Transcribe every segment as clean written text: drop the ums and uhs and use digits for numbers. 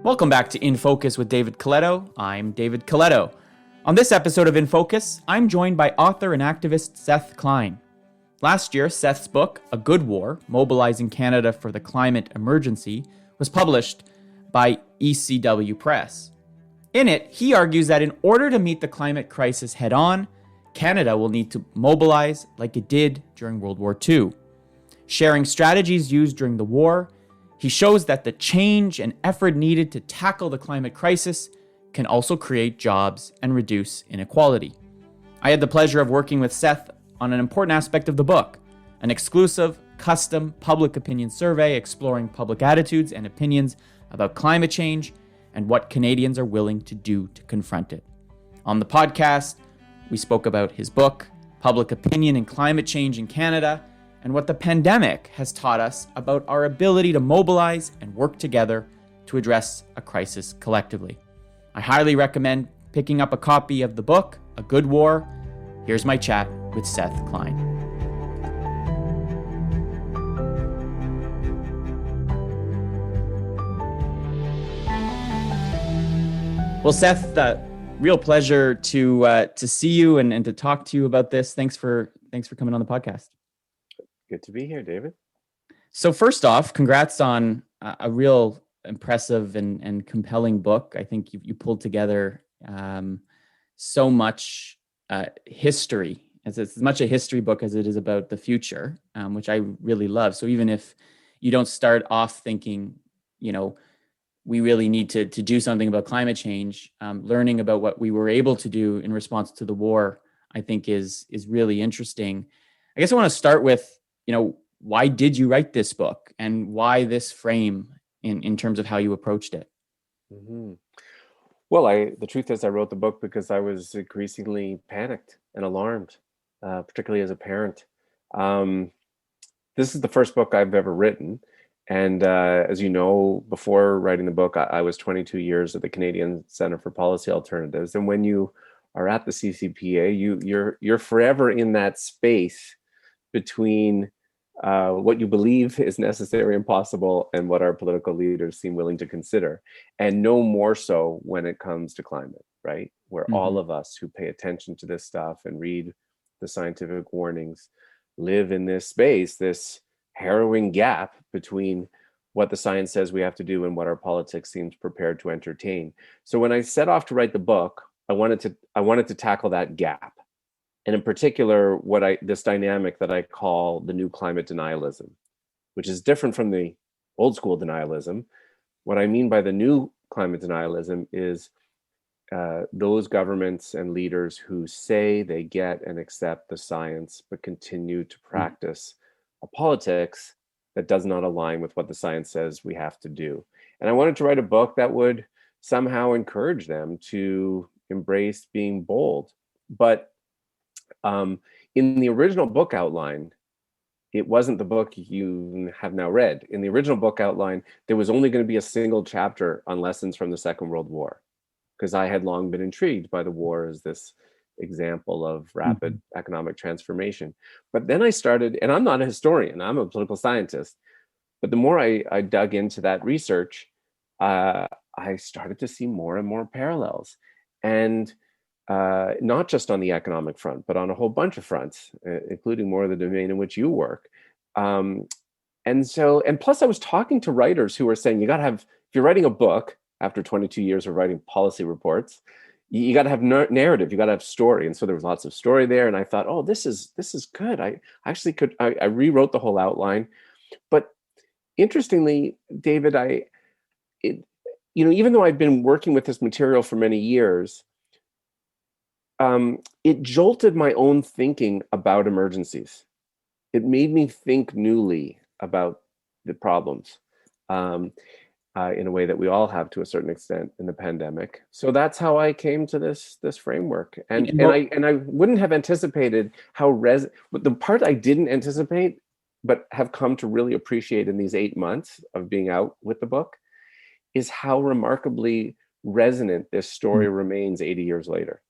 Welcome back to inFocus with David Coletto. I'm David Coletto. On this episode of inFocus, I'm joined by author and activist Seth Klein. Last year, Seth's book, A Good War, Mobilizing Canada for the Climate Emergency, was published by ECW Press. In it, he argues that in order to meet the climate crisis head-on, Canada will need to mobilize like it did during World War II. Sharing strategies used during the war, he shows that the change and effort needed to tackle the climate crisis can also create jobs and reduce inequality. I had the pleasure of working with Seth on an important aspect of the book, an exclusive, custom public opinion survey exploring public attitudes and opinions about climate change and what Canadians are willing to do to confront it. On the podcast, we spoke about his book, Public Opinion and Climate Change in Canada, and what the pandemic has taught us about our ability to mobilize and work together to address a crisis collectively. I highly recommend picking up a copy of the book, A Good War. Here's my chat with Seth Klein. Well, Seth, real pleasure to see you and to talk to you about this. Thanks for coming on the podcast. Good to be here, David. So first off, congrats on a real impressive and compelling book. I think you pulled together so much history. It's as much a history book as it is about the future, which I really love. So even if you don't start off thinking, we really need to do something about climate change, learning about what we were able to do in response to the war, I think is really interesting. I guess I want to start with, why did you write this book and why this frame in terms of how you approached it? Mm-hmm. Well, the truth is I wrote the book because I was increasingly panicked and alarmed, particularly as a parent. This is the first book I've ever written. And as you know, before writing the book, I was 22 years at the Canadian Centre for Policy Alternatives. And when you are at the CCPA, you're forever in that space between what you believe is necessary and possible and what our political leaders seem willing to consider. And no more so when it comes to climate, right? Where all of us who pay attention to this stuff and read the scientific warnings live in this space, this harrowing gap between what the science says we have to do and what our politics seems prepared to entertain. So when I set off to write the book, I wanted to tackle that gap. And in particular, this dynamic that I call the new climate denialism, which is different from the old school denialism. What I mean by the new climate denialism is those governments and leaders who say they get and accept the science, but continue to practice a politics that does not align with what the science says we have to do. And I wanted to write a book that would somehow encourage them to embrace being bold. But in the original book outline, it wasn't the book you have now read. In the original book outline, there was only going to be a single chapter on lessons from the Second World War, because I had long been intrigued by the war as this example of rapid economic transformation. But then I started, and I'm not a historian, I'm a political scientist, but the more I dug into that research, I started to see more and more parallels. And not just on the economic front, but on a whole bunch of fronts, including more of the domain in which you work. And plus I was talking to writers who were saying, if you're writing a book after 22 years of writing policy reports, you got to have narrative, you got to have story. And so there was lots of story there. And I thought, oh, this is good. I rewrote the whole outline. But interestingly, David, even though I've been working with this material for many years, it jolted my own thinking about emergencies. It made me think newly about the problems in a way that we all have to a certain extent in the pandemic. So that's how I came to this framework. And I wouldn't have anticipated but the part I didn't anticipate, but have come to really appreciate in these 8 months of being out with the book, is how remarkably resonant this story remains 80 years later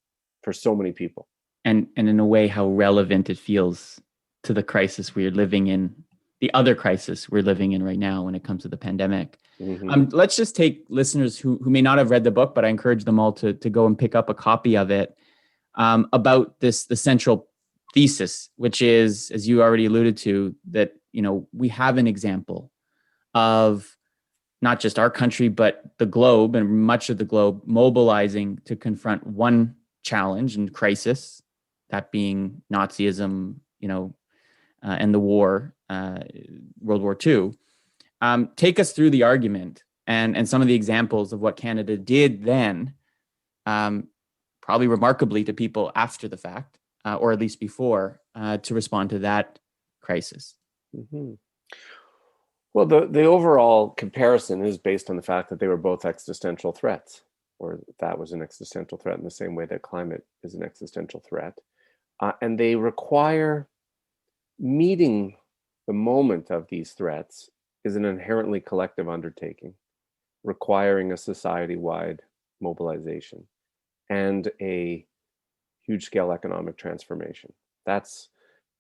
for so many people. And in a way, how relevant it feels to the crisis we're living in the other crisis we're living in right now when it comes to the pandemic. Mm-hmm. Let's just take listeners who may not have read the book, but I encourage them all to go and pick up a copy of it, about the central thesis, which is, as you already alluded to, that we have an example of not just our country, but the globe and much of the globe mobilizing to confront one challenge and crisis, that being Nazism, and the war, World War II. Take us through the argument and some of the examples of what Canada did then, probably remarkably to people after the fact, or at least before, to respond to that crisis. Mm-hmm. Well, the overall comparison is based on the fact that they were both existential threats, or that was an existential threat in the same way that climate is an existential threat. And they require meeting the moment of these threats is an inherently collective undertaking, requiring a society-wide mobilization and a huge-scale economic transformation. That's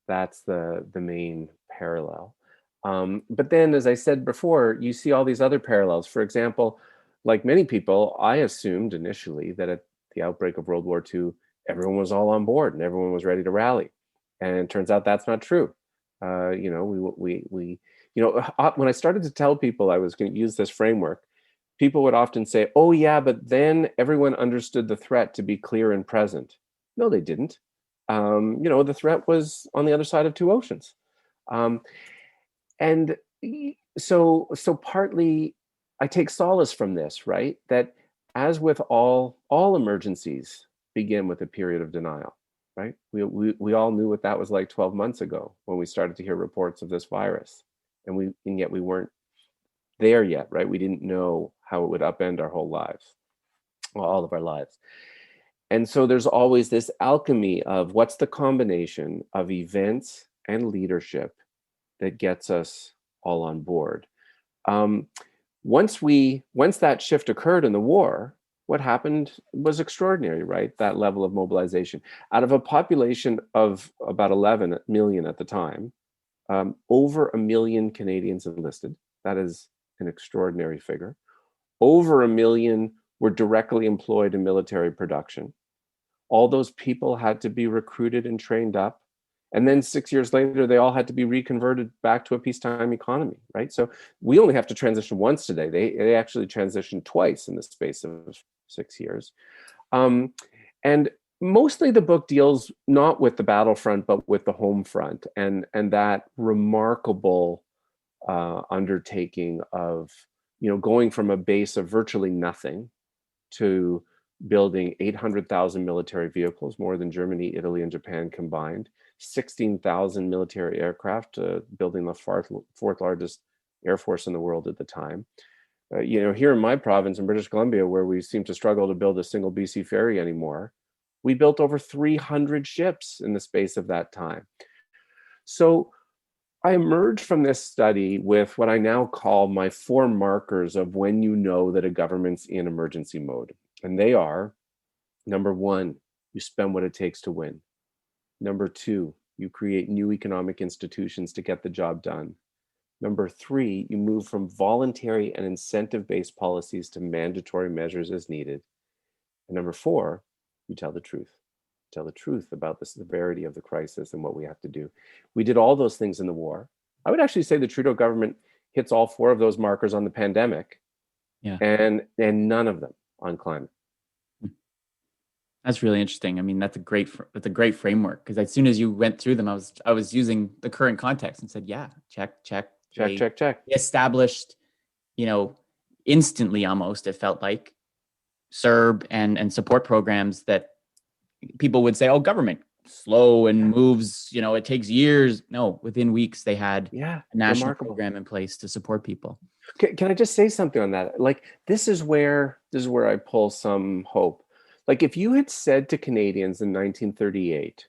the main parallel. But then, as I said before, you see all these other parallels. For example, like many people, I assumed initially that at the outbreak of World War II, everyone was all on board and everyone was ready to rally. And it turns out that's not true. When I started to tell people I was going to use this framework, people would often say, "Oh yeah, but then everyone understood the threat to be clear and present." No, they didn't. The threat was on the other side of two oceans. And so partly I take solace from this, right? That as with all emergencies begin with a period of denial, right? We all knew what that was like 12 months ago when we started to hear reports of this virus. And yet we weren't there yet, right? We didn't know how it would upend our whole lives, all of our lives. And so there's always this alchemy of what's the combination of events and leadership that gets us all on board. Once that shift occurred in the war, what happened was extraordinary, right? That level of mobilization. Out of a population of about 11 million at the time, over 1 million Canadians enlisted. That is an extraordinary figure. Over 1 million were directly employed in military production. All those people had to be recruited and trained up. And then 6 years later, they all had to be reconverted back to a peacetime economy, right? So we only have to transition once today. They actually transitioned twice in the space of 6 years. And mostly the book deals not with the battlefront, but with the home front and that remarkable undertaking of, going from a base of virtually nothing to building 800,000 military vehicles, more than Germany, Italy, and Japan combined, 16,000 military aircraft, building the fourth largest air force in the world at the time. Here in my province in British Columbia, where we seem to struggle to build a single BC ferry anymore, we built over 300 ships in the space of that time. So I emerged from this study with what I now call my 4 markers of when you know that a government's in emergency mode. And they are, number 1, you spend what it takes to win. Number 2, you create new economic institutions to get the job done. Number 3, you move from voluntary and incentive-based policies to mandatory measures as needed. And number 4, you tell the truth. Tell the truth about the severity of the crisis and what we have to do. We did all those things in the war. I would actually say the Trudeau government hits all 4 of those markers on the pandemic, and none of them on climate. That's really interesting. I mean, that's a great framework, because as soon as you went through them, I was using the current context and said, yeah, check. Check. They established, instantly almost, it felt like, CERB and support programs that people would say, oh, government, slow and moves, it takes years. No, within weeks, they had a national program in place to support people. Can I just say something on that? Like, this is where I pull some hope. Like, if you had said to Canadians in 1938,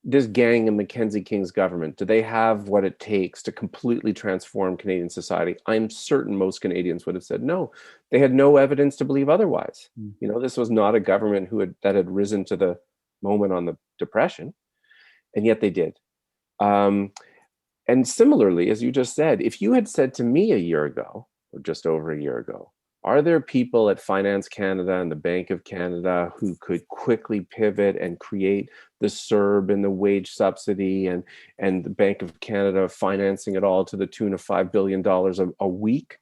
this gang in Mackenzie King's government, do they have what it takes to completely transform Canadian society? I'm certain most Canadians would have said no. They had no evidence to believe otherwise. This was not a government that had risen to the moment on the Depression, and yet they did. And similarly, as you just said, if you had said to me a year ago, or just over a year ago, are there people at Finance Canada and the Bank of Canada who could quickly pivot and create the CERB and the wage subsidy and the Bank of Canada financing it all to the tune of $5 billion a week?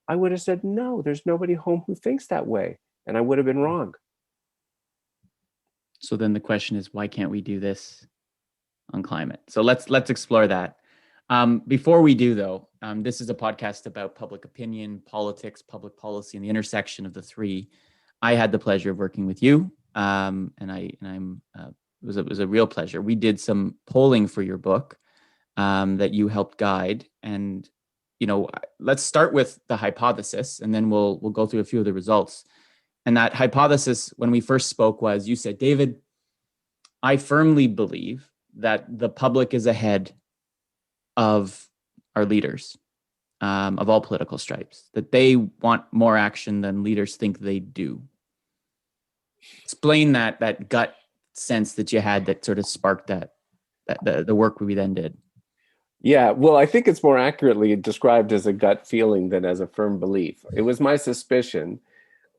I would have said, no, there's nobody home who thinks that way. And I would have been wrong. So then the question is, why can't we do this on climate? So let's explore that. Before we do, though, this is a podcast about public opinion, politics, public policy, and the intersection of the three. I had the pleasure of working with you, it was a real pleasure. We did some polling for your book that you helped guide, and let's start with the hypothesis, and then we'll go through a few of the results. And that hypothesis, when we first spoke, was you said, David, I firmly believe that the public is ahead of our leaders of all political stripes, that they want more action than leaders think they do. Explain that gut sense that you had that sort of sparked the work we then did. Yeah, well, I think it's more accurately described as a gut feeling than as a firm belief. It was my suspicion.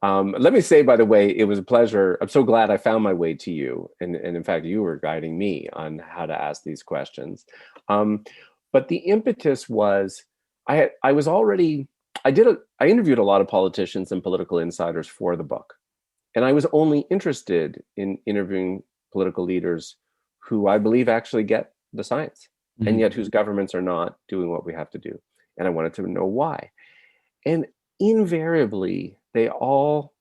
Let me say, by the way, it was a pleasure. I'm so glad I found my way to you. And in fact, you were guiding me on how to ask these questions. But the impetus was, I interviewed a lot of politicians and political insiders for the book. And I was only interested in interviewing political leaders who I believe actually get the science, and yet whose governments are not doing what we have to do. And I wanted to know why. And invariably, they all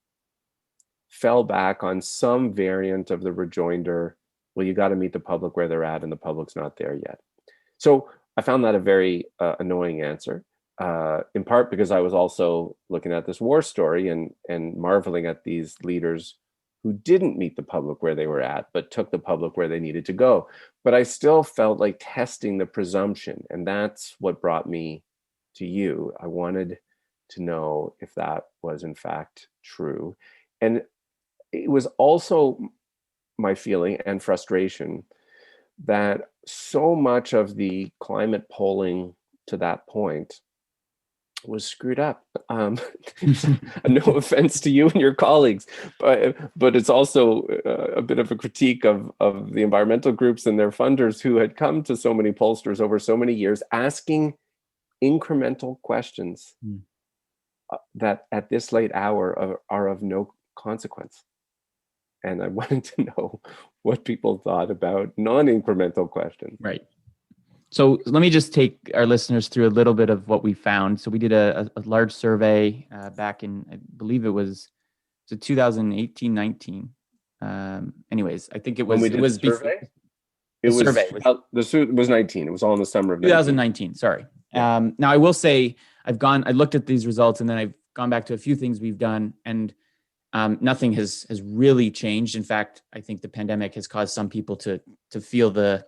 fell back on some variant of the rejoinder, well, you got to meet the public where they're at, and the public's not there yet. So I found that a very annoying answer, in part because I was also looking at this war story and marveling at these leaders who didn't meet the public where they were at, but took the public where they needed to go. But I still felt like testing the presumption, and that's what brought me to you. I wanted to know if that was in fact true. And it was also my feeling and frustration that so much of the climate polling to that point was screwed up. No offense to you and your colleagues, but it's also a bit of a critique of the environmental groups and their funders who had come to so many pollsters over so many years asking incremental questions that at this late hour are of no consequence. And I wanted to know what people thought about non-incremental questions. Right. So let me just take our listeners through a little bit of what we found. So we did a large survey back in, I believe it was 2018-19. Anyways, I think it was. When we did the survey? It was 19. It was all in the summer of 2019. Sorry. Yeah. Now I will say I looked at these results, and then I've gone back to a few things we've done, and nothing has really changed. In fact, I think the pandemic has caused some people to feel the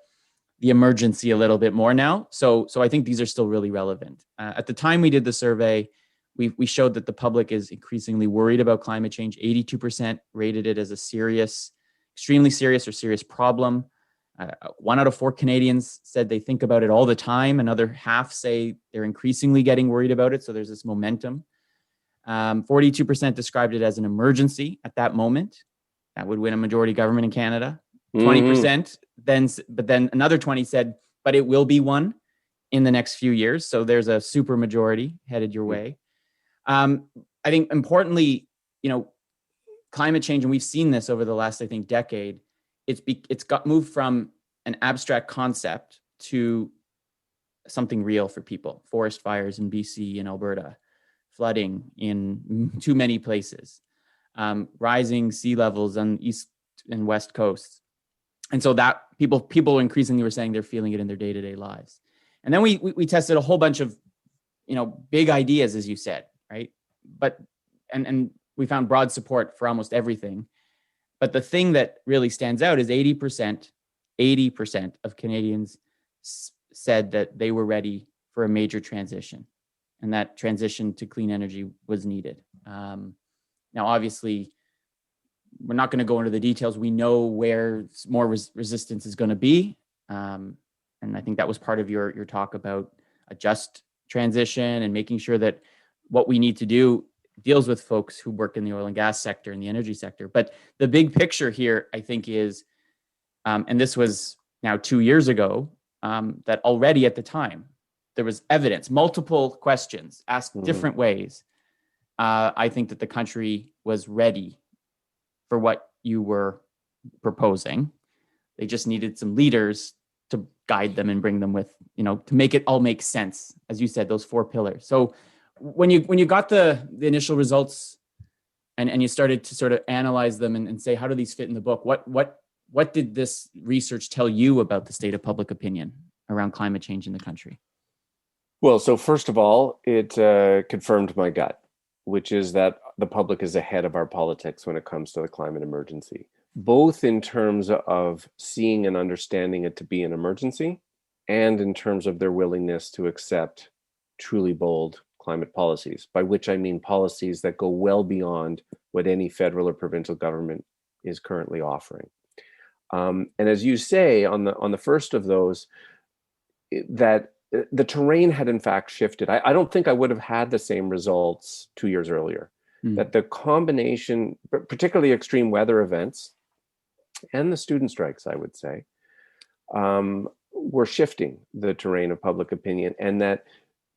emergency a little bit more now. So I think these are still really relevant. At the time we did the survey, we showed that the public is increasingly worried about climate change. 82% rated it as a serious, extremely serious or serious problem. 1 out of 4 Canadians said they think about it all the time. Another half say they're increasingly getting worried about it. So there's this momentum. 42% described it as an emergency at that moment. That would win a majority government in Canada. 20% but then another 20 said, but it will be one in the next few years. So there's a super majority headed your way. I think importantly, climate change, and we've seen this over the last, I think, decade, it's got moved from an abstract concept to something real for people. Forest fires in BC and Alberta, flooding in too many places, rising sea levels on east and west coasts. And so that people increasingly were saying they're feeling it in their day-to-day lives. And then we tested a whole bunch of, big ideas, as you said, right? But, and we found broad support for almost everything. But the thing that really stands out is 80% of Canadians said that they were ready for a major transition, and that transition to clean energy was needed. Now, obviously, we're not going to go into the details. We know where more resistance is going to be. And I think that was part of your talk about a just transition and making sure that what we need to do deals with folks who work in the oil and gas sector and the energy sector. But the big picture here, I think, is, and this was now 2 years ago, that already at the time there was evidence, multiple questions asked different ways. I think that the country was ready for what you were proposing. They just needed some leaders to guide them and bring them with, to make it all make sense. As you said, those 4 pillars. So when you got the initial results and you started to sort of analyze them and say, how do these fit in the book? What did this research tell you about the state of public opinion around climate change in the country? Well, so first of all, it confirmed my gut, which is that the public is ahead of our politics when it comes to the climate emergency, both in terms of seeing and understanding it to be an emergency, and in terms of their willingness to accept truly bold climate policies, by which I mean policies that go well beyond what any federal or provincial government is currently offering. And as you say, on the first of those, that the terrain had in fact shifted. I don't think I would have had the same results 2 years earlier. That the combination, particularly extreme weather events and the student strikes, I would say, were shifting the terrain of public opinion, and that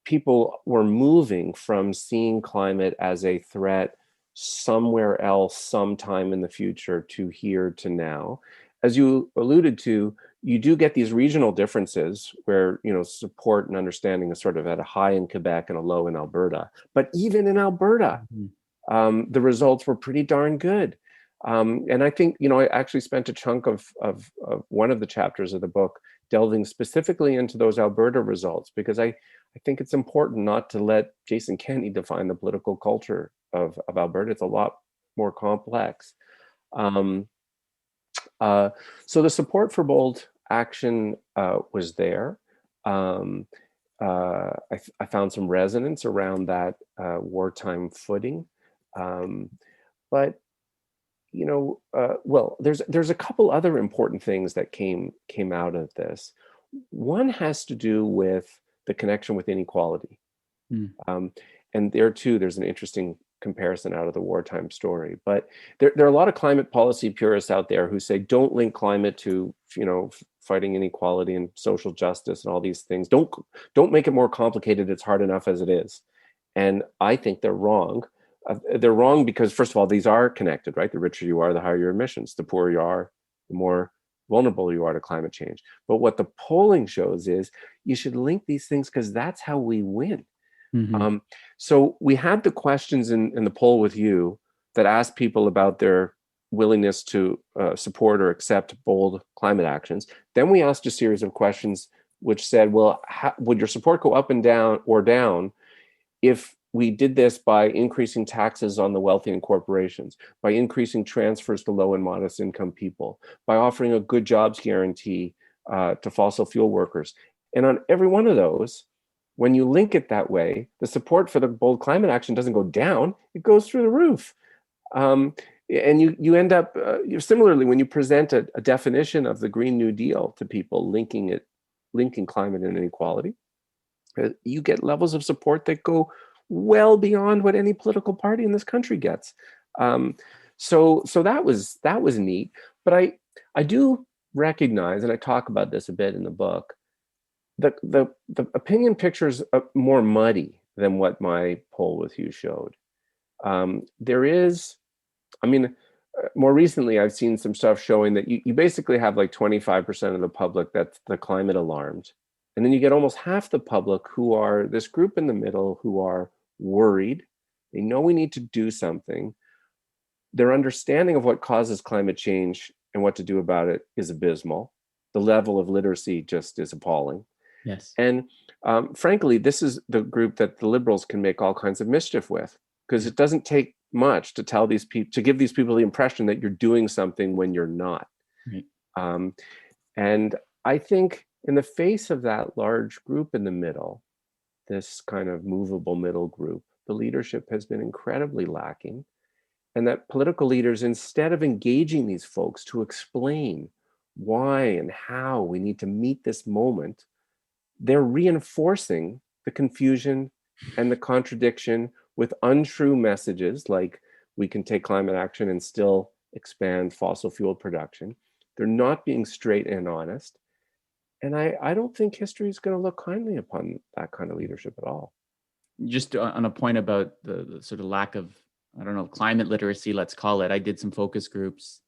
people were moving from seeing climate as a threat somewhere else sometime in the future to here to now. As you alluded to, you do get these regional differences where, support and understanding is sort of at a high in Quebec and a low in Alberta. But even in Alberta, the results were pretty darn good. And I think, I actually spent a chunk of one of the chapters of the book delving specifically into those Alberta results, because I think it's important not to let Jason Kenney define the political culture of Alberta. It's a lot more complex. So the support for bold action was there. I found some resonance around that wartime footing. But there's a couple other important things that came out of this. One has to do with the connection with inequality. And there too, there's an interesting comparison out of the wartime story. But there are a lot of climate policy purists out there who say, don't link climate to, fighting inequality and social justice and all these things. Don't make it more complicated. It's hard enough as it is. And I think they're wrong. They're wrong because, first of all, these are connected, right? The richer you are, the higher your emissions. The poorer you are, the more vulnerable you are to climate change. But what the polling shows is you should link these things because that's how we win. So we had the questions in the poll with you that asked people about their willingness to support or accept bold climate actions. Then we asked a series of questions which said, well, would your support go up and down or down if we did this by increasing taxes on the wealthy and corporations, by increasing transfers to low and modest income people, by offering a good jobs guarantee to fossil fuel workers? And on every one of those, when you link it that way, the support for the bold climate action doesn't go down, it goes through the roof. And you end up, similarly, when you present a definition of the Green New Deal to people, linking climate and inequality, you get levels of support that go well beyond what any political party in this country gets. So that was neat. But I do recognize, and I talk about this a bit in the book, the opinion picture is more muddy than what my poll with you showed. There is, more recently I've seen some stuff showing that you basically have like 25% of the public that's the climate alarmed. And then you get almost half the public who are this group in the middle who are worried. They know we need to do something. Their understanding of what causes climate change and what to do about it is abysmal. The level of literacy just is appalling. Yes. And frankly, this is the group that the Liberals can make all kinds of mischief with, because it doesn't take much to tell these people, to give these people the impression that you're doing something when you're not. Right. And I think in the face of that large group in the middle, this kind of movable middle group, the leadership has been incredibly lacking. And that political leaders, instead of engaging these folks to explain why and how we need to meet this moment, they're reinforcing the confusion and the contradiction with untrue messages like we can take climate action and still expand fossil fuel production. They're not being straight and honest. And I don't think history is going to look kindly upon that kind of leadership at all. Just on a point about the sort of lack of, I don't know, climate literacy, let's call it. I did some focus groups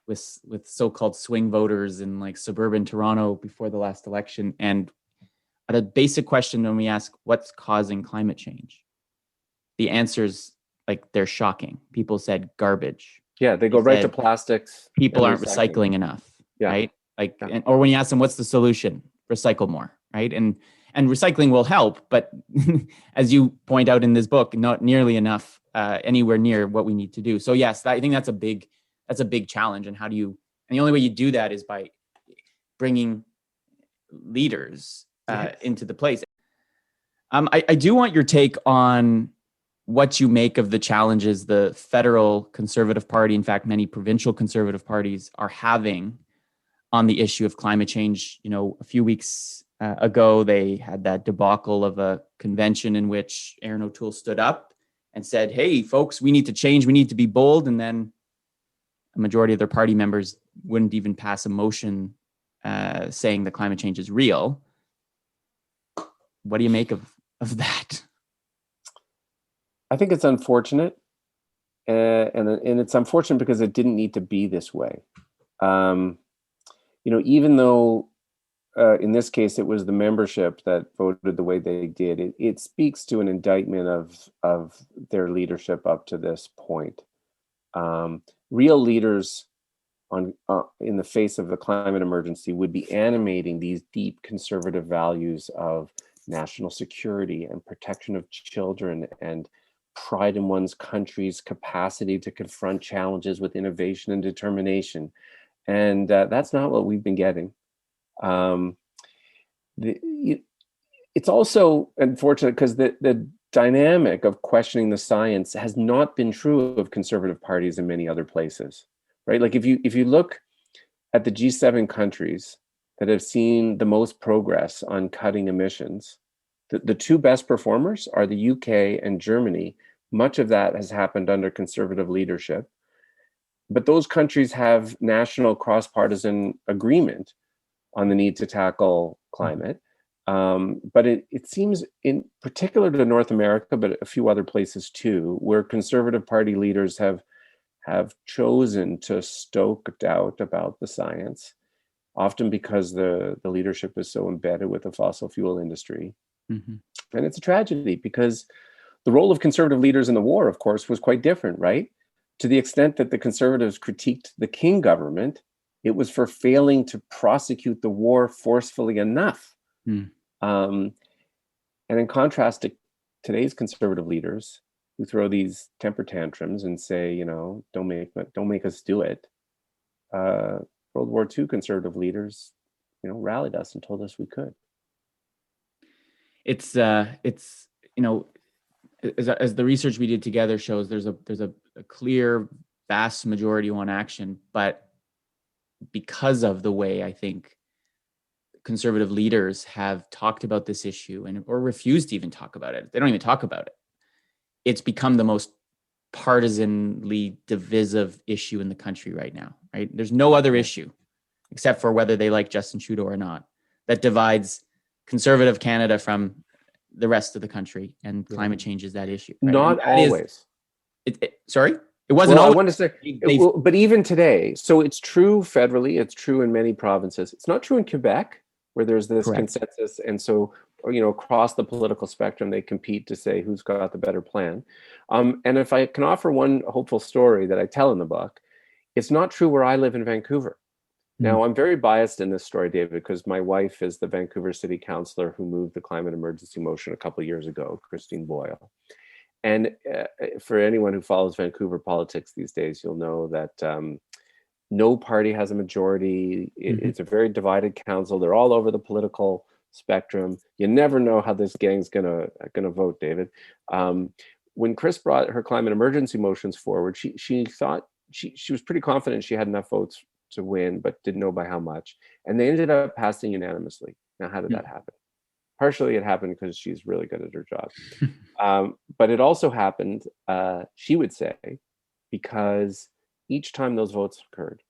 with so-called swing voters in like suburban Toronto before the last election. And at a basic question, when we ask what's causing climate change, the answers, like, they're shocking. People said garbage. Yeah, they go right to plastics. People aren't recycling enough, right? Like, or when you ask them, what's the solution? Recycle more, right? And recycling will help, but as you point out in this book, not nearly enough, anywhere near what we need to do. So yes, I think that's a big challenge. And how do you? And the only way you do that is by bringing leaders into the place. I do want your take on what you make of the challenges the federal Conservative Party, in fact, many provincial Conservative parties are having on the issue of climate change. You know, a few weeks ago, they had that debacle of a convention in which Aaron O'Toole stood up and said, hey, folks, we need to change. We need to be bold. And then a majority of their party members wouldn't even pass a motion saying that climate change is real. What do you make of that? I think it's unfortunate. And it's unfortunate because it didn't need to be this way. Even though in this case it was the membership that voted the way they did, it speaks to an indictment of their leadership up to this point. Real leaders in the face of the climate emergency would be animating these deep conservative values of national security and protection of children and pride in one's country's capacity to confront challenges with innovation and determination. And that's not what we've been getting. It's also unfortunate because the dynamic of questioning the science has not been true of conservative parties in many other places, right? Like if you look at the G7 countries that have seen the most progress on cutting emissions, the two best performers are the UK and Germany. Much of that has happened under conservative leadership. But those countries have national cross-partisan agreement on the need to tackle climate. But it seems, in particular to North America, but a few other places too, where conservative party leaders have chosen to stoke doubt about the science, often because the leadership is so embedded with the fossil fuel industry. Mm-hmm. And it's a tragedy because the role of conservative leaders in the war, of course, was quite different, right? To the extent that the Conservatives critiqued the King government, it was for failing to prosecute the war forcefully enough. And in contrast to today's conservative leaders who throw these temper tantrums and say, don't make us do it. World War II conservative leaders, rallied us and told us we could. It's as the research we did together shows, there's a clear vast majority want action, but because of the way I think conservative leaders have talked about this issue or refused to even talk about it, they don't even talk about it. It's become the most partisanly divisive issue in the country right now, right? There's no other issue except for whether they like Justin Trudeau or not that divides conservative Canada from the rest of the country, and climate change is that issue. Right? Not always. Sorry? It wasn't always. I want to say, but even today, so it's true federally, it's true in many provinces. It's not true in Quebec, where there's this consensus. And so, across the political spectrum, they compete to say who's got the better plan. And if I can offer one hopeful story that I tell in the book, it's not true where I live in Vancouver. Now, I'm very biased in this story, David, because my wife is the Vancouver City Councillor who moved the climate emergency motion a couple of years ago, Christine Boyle. And for anyone who follows Vancouver politics these days, you'll know that no party has a majority. It's a very divided council. They're all over the political spectrum. You never know how this gang's gonna vote, David. When Chris brought her climate emergency motions forward, she thought she was pretty confident she had enough votes to win, but didn't know by how much. And they ended up passing unanimously. Now, how did that happen? Partially it happened because she's really good at her job. But it also happened, she would say, because each time those votes occurred,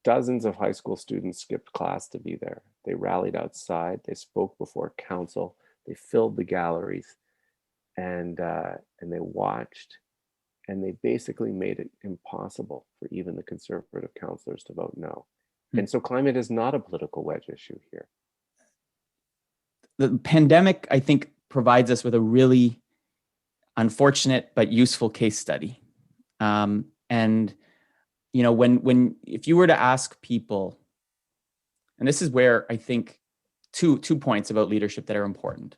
dozens of high school students skipped class to be there. They rallied outside, they spoke before council, they filled the galleries, and they watched, and they basically made it impossible for even the conservative councillors to vote no. And so climate is not a political wedge issue here. The pandemic, I think, provides us with a really unfortunate but useful case study. And you know, when if you were to ask people, and this is where I think two points about leadership that are important.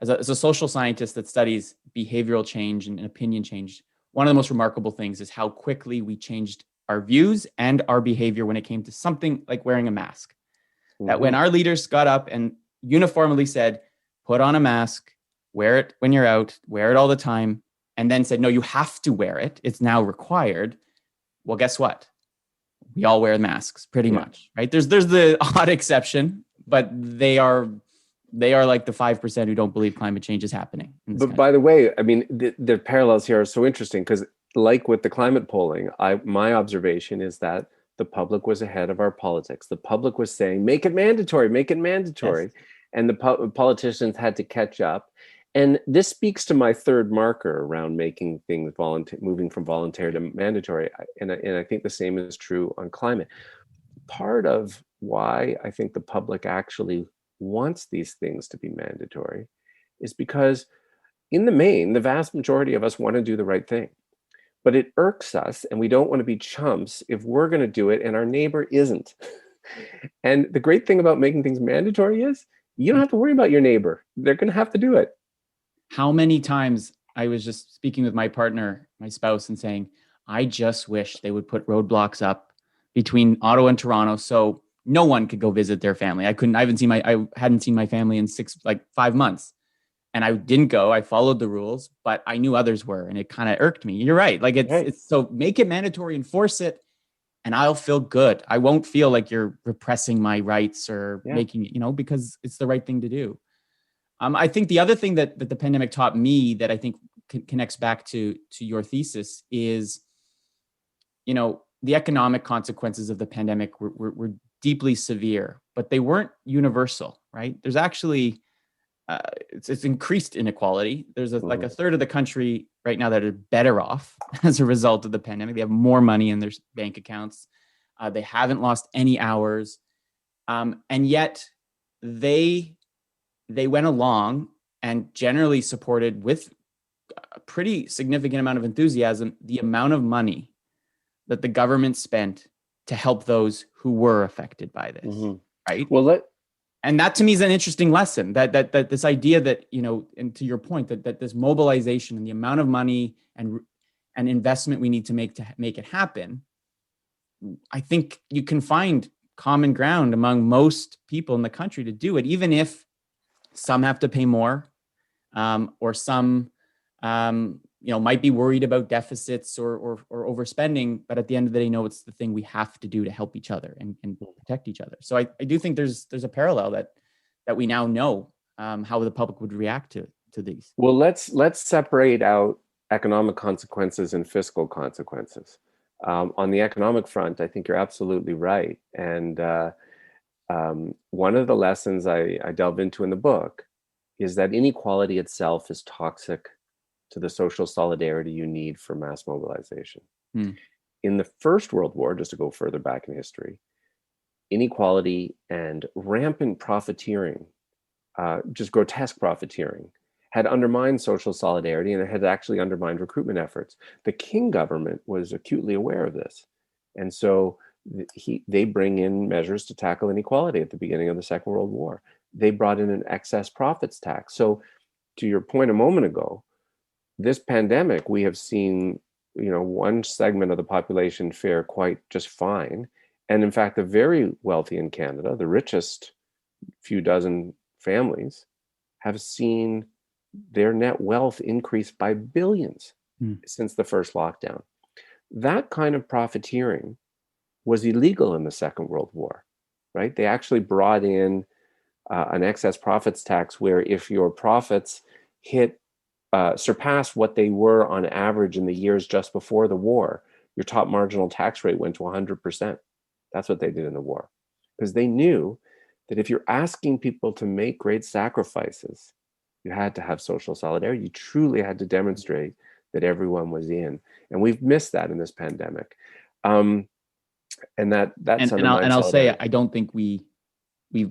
As a social scientist that studies behavioral change and opinion change, one of the most remarkable things is how quickly we changed our views and our behavior when it came to something like wearing a mask. That when our leaders got up and uniformly said, put on a mask, wear it when you're out, wear it all the time, and then said, no, you have to wear it, it's now required. Well, guess what? We all wear masks pretty much, right? There's the odd exception, but they are like the 5% who don't believe climate change is happening. But by the way, I mean, the parallels here are so interesting because, like with the climate polling, my observation is that the public was ahead of our politics. The public was saying, make it mandatory, make it mandatory. Yes. And the politicians had to catch up. And this speaks to my third marker around making things moving from voluntary to mandatory. And I think the same is true on climate. Part of why I think the public actually wants these things to be mandatory is because in the main, the vast majority of us want to do the right thing. But it irks us, and we don't want to be chumps if we're going to do it and our neighbor isn't. And the great thing about making things mandatory is you don't have to worry about your neighbor. They're going to have to do it. How many times I was just speaking with my partner, my spouse, and saying, I just wish they would put roadblocks up between Ottawa and Toronto so no one could go visit their family. I hadn't seen my family in 5 months. And I didn't go. I followed the rules, but I knew others were, and it kind of irked me. You're right. Like it's so make it mandatory, enforce it, and I'll feel good. I won't feel like you're repressing my rights or making it, because it's the right thing to do. I think the other thing that the pandemic taught me that I think connects back to your thesis is, the economic consequences of the pandemic were deeply severe, but they weren't universal, right? There's actually it's increased inequality. There's like a third of the country right now that are better off as a result of the pandemic. They have more money in their bank accounts. They haven't lost any hours. And yet they went along and generally supported with a pretty significant amount of enthusiasm the amount of money that the government spent to help those who were affected by this, right? Well, and that to me is an interesting lesson that this idea that, and to your point, that this mobilization and the amount of money and investment we need to make it happen, I think you can find common ground among most people in the country to do it, even if some have to pay more, or some, might be worried about deficits or overspending, but at the end of the day, it's the thing we have to do to help each other and protect each other. So I do think there's a parallel that we now know how the public would react to these. Well, let's separate out economic consequences and fiscal consequences. On the economic front, I think you're absolutely right. And one of the lessons I delve into in the book is that inequality itself is toxic to the social solidarity you need for mass mobilization. In the First World War, just to go further back in history, inequality and rampant profiteering, just grotesque profiteering, had undermined social solidarity, and it had actually undermined recruitment efforts. The King government was acutely aware of this. And so they bring in measures to tackle inequality at the beginning of the Second World War. They brought in an excess profits tax. So to your point a moment ago, this pandemic, we have seen, one segment of the population fare quite just fine. And in fact, the very wealthy in Canada, the richest few dozen families, have seen their net wealth increase by billions since the first lockdown. That kind of profiteering was illegal in the Second World War, right? They actually brought in an excess profits tax where if your profits surpassed what they were on average in the years just before the war, your top marginal tax rate went to 100%. That's what they did in the war. Because they knew that if you're asking people to make great sacrifices, you had to have social solidarity. You truly had to demonstrate that everyone was in. And we've missed that in this pandemic. And that undermines I'll say, solidarity. I don't think we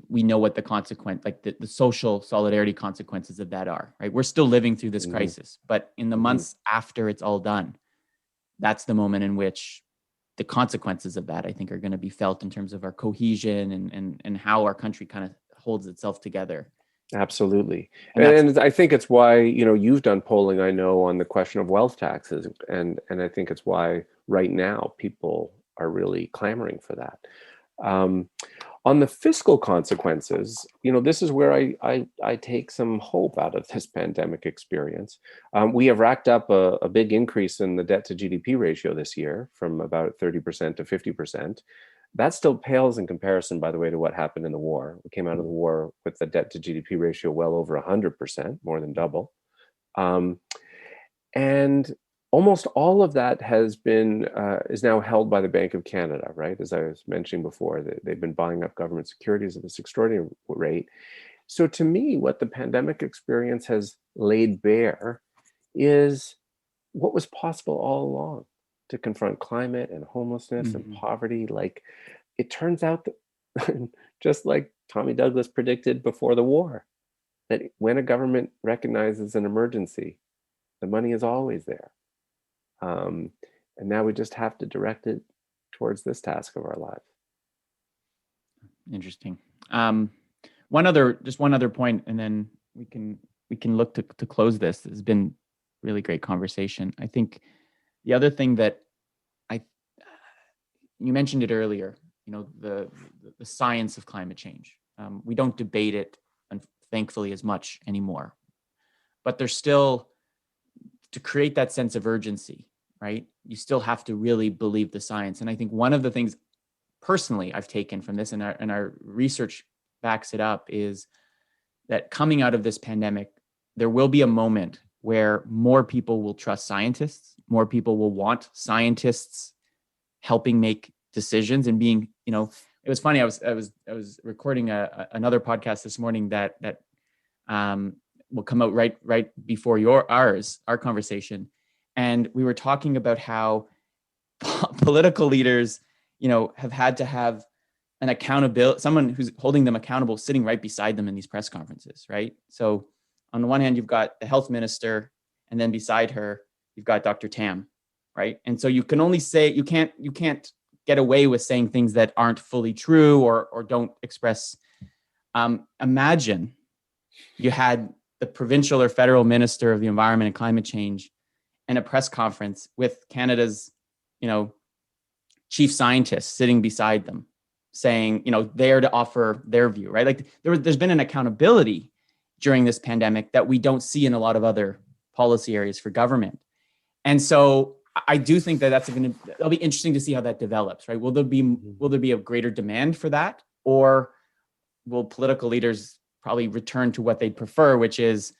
know what the consequence, like the social solidarity consequences of that are, right? We're still living through this crisis, but in the months after it's all done, that's the moment in which the consequences of that, I think, are going to be felt in terms of our cohesion and how our country kind of holds itself together. Absolutely. And I think it's why, you've done polling, I know, on the question of wealth taxes. And I think it's why right now people are really clamoring for that. On the fiscal consequences, this is where I take some hope out of this pandemic experience. We have racked up a big increase in the debt to GDP ratio this year from about 30% to 50%. That still pales in comparison, by the way, to what happened in the war. We came out of the war with the debt to GDP ratio well over 100%, more than double. And almost all of that is now held by the Bank of Canada, right? As I was mentioning before, they've been buying up government securities at this extraordinary rate. So to me, what the pandemic experience has laid bare is what was possible all along to confront climate and homelessness and poverty. Like, it turns out that just like Tommy Douglas predicted before the war, that when a government recognizes an emergency, the money is always there. And now we just have to direct it towards this task of our lives. Interesting. One other point, and then we can look to close this. It's been really great conversation. I think the other thing that you mentioned it earlier, the science of climate change. We don't debate it, thankfully, as much anymore. But there's still, to create that sense of urgency, right? You still have to really believe the science. And I think one of the things personally I've taken from this, and our research backs it up, is that coming out of this pandemic, there will be a moment where more people will trust scientists, more people will want scientists helping make decisions and being, it was funny. I was recording another podcast this morning that will come out right before our conversation. And we were talking about how political leaders, have had to have an accountability, someone who's holding them accountable, sitting right beside them in these press conferences, right? So on the one hand, you've got the health minister, and then beside her, you've got Dr. Tam, right? And so you can only say, you can't get away with saying things that aren't fully true or don't express. Imagine you had the provincial or federal minister of the environment and climate change in a press conference with Canada's, chief scientists sitting beside them, saying, there to offer their view, right? Like there's been an accountability during this pandemic that we don't see in a lot of other policy areas for government. And so I do think that it'll be interesting to see how that develops, right? Will there be a greater demand for that, or will political leaders probably return to what they'd prefer, which is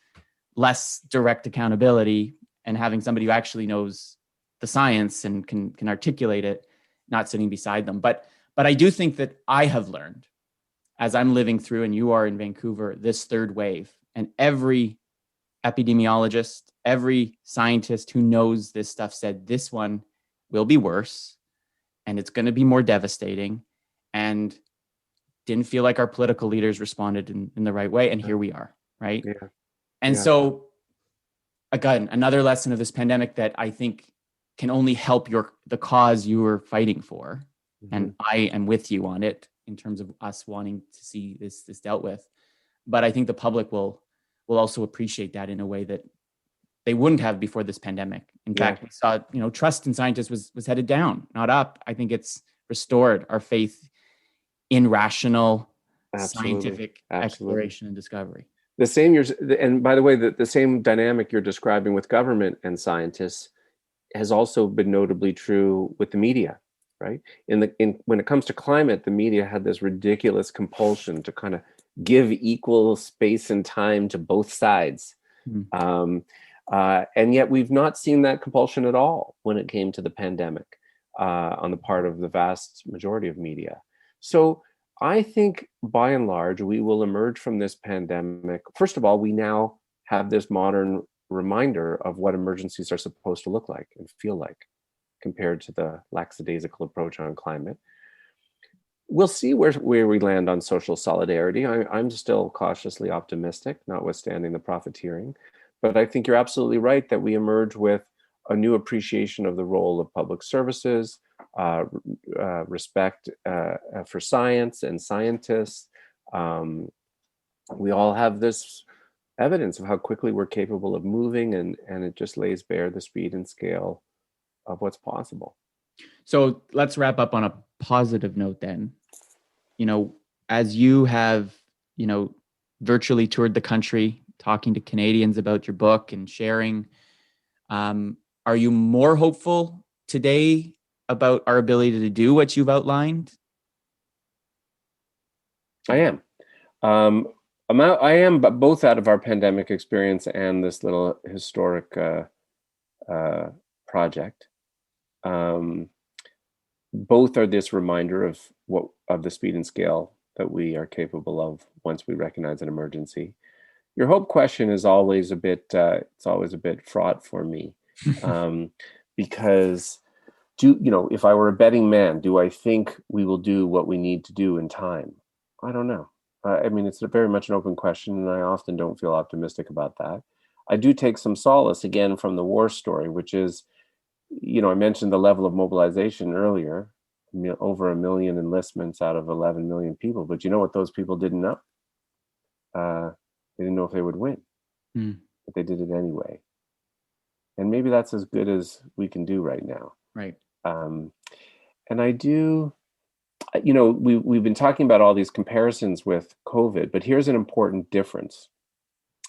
less direct accountability and having somebody who actually knows the science and can articulate it, not sitting beside them. But I do think that I have learned, as I'm living through, and you are in Vancouver, this third wave, and every epidemiologist, every scientist who knows this stuff said this one will be worse and it's going to be more devastating, and didn't feel like our political leaders responded in the right way. And here we are, right? Yeah. And so, again, another lesson of this pandemic that I think can only help the cause you are fighting for. And I am with you on it in terms of us wanting to see this dealt with. But I think the public will also appreciate that in a way that they wouldn't have before this pandemic. In fact, we saw, trust in scientists was headed down, not up. I think it's restored our faith in rational, scientific exploration and discovery. The same years, and by the way, the same dynamic you're describing with government and scientists has also been notably true with the media. right? When it comes to climate, the media had this ridiculous compulsion to kind of give equal space and time to both sides. And yet we've not seen that compulsion at all when it came to the pandemic on the part of the vast majority of media. So I think by and large, we will emerge from this pandemic. First of all, we now have this modern reminder of what emergencies are supposed to look like and feel like compared to the lackadaisical approach on climate. We'll see where we land on social solidarity. I'm still cautiously optimistic, notwithstanding the profiteering. But I think you're absolutely right that we emerge with a new appreciation of the role of public services, respect for science and scientists. We all have this evidence of how quickly we're capable of moving, and it just lays bare the speed and scale of what's possible. So let's wrap up on a positive note then. As you have, virtually toured the country, talking to Canadians about your book and sharing, are you more hopeful today about our ability to do what you've outlined? I am. I am, but both out of our pandemic experience and this little historic project. Both are this reminder of the speed and scale that we are capable of once we recognize an emergency. Your hope question is always a bit fraught for me, because if I were a betting man, do I think we will do what we need to do in time? I don't know. It's very much an open question, and I often don't feel optimistic about that. I do take some solace again from the war story, which is, I mentioned the level of mobilization earlier, over 1 million enlistments out of 11 million people. But you know what those people didn't know? They didn't know if they would win, but they did it anyway. And maybe that's as good as we can do right now. Right. And I do, we've been talking about all these comparisons with COVID, but here's an important difference.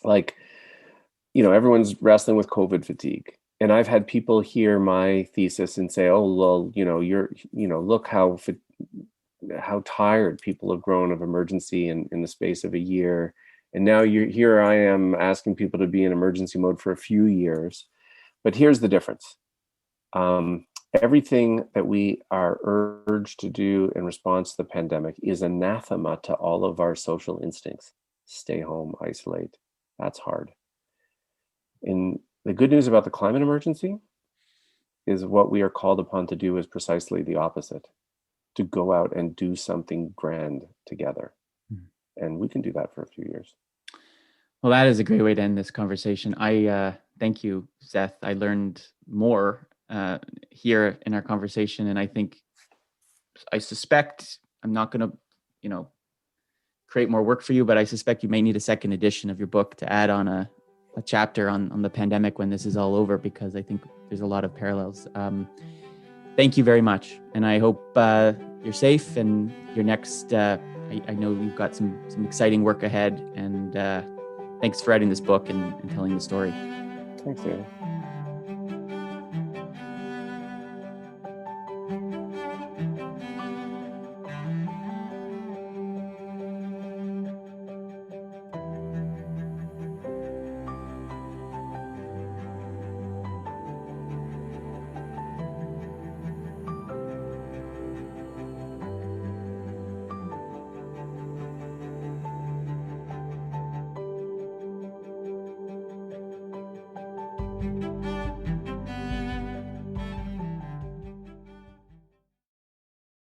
Everyone's wrestling with COVID fatigue. And I've had people hear my thesis and say, "Oh, well, look how tired people have grown of emergency in the space of a year. And now here I am asking people to be in emergency mode for a few years." But here's the difference. Everything that we are urged to do in response to the pandemic is anathema to all of our social instincts. Stay home, isolate. That's hard. And the good news about the climate emergency is what we are called upon to do is precisely the opposite, to go out and do something grand together. And we can do that for a few years. Well, that is a great way to end this conversation. I thank you, Seth. I learned more here in our conversation, and I suspect I'm not going to, create more work for you, but I suspect you may need a second edition of your book to add on a chapter on the pandemic when this is all over, because I think there's a lot of parallels. Thank you very much, and I hope you're safe and your next. I know you've got some exciting work ahead, and thanks for writing this book and telling the story. Thanks, David.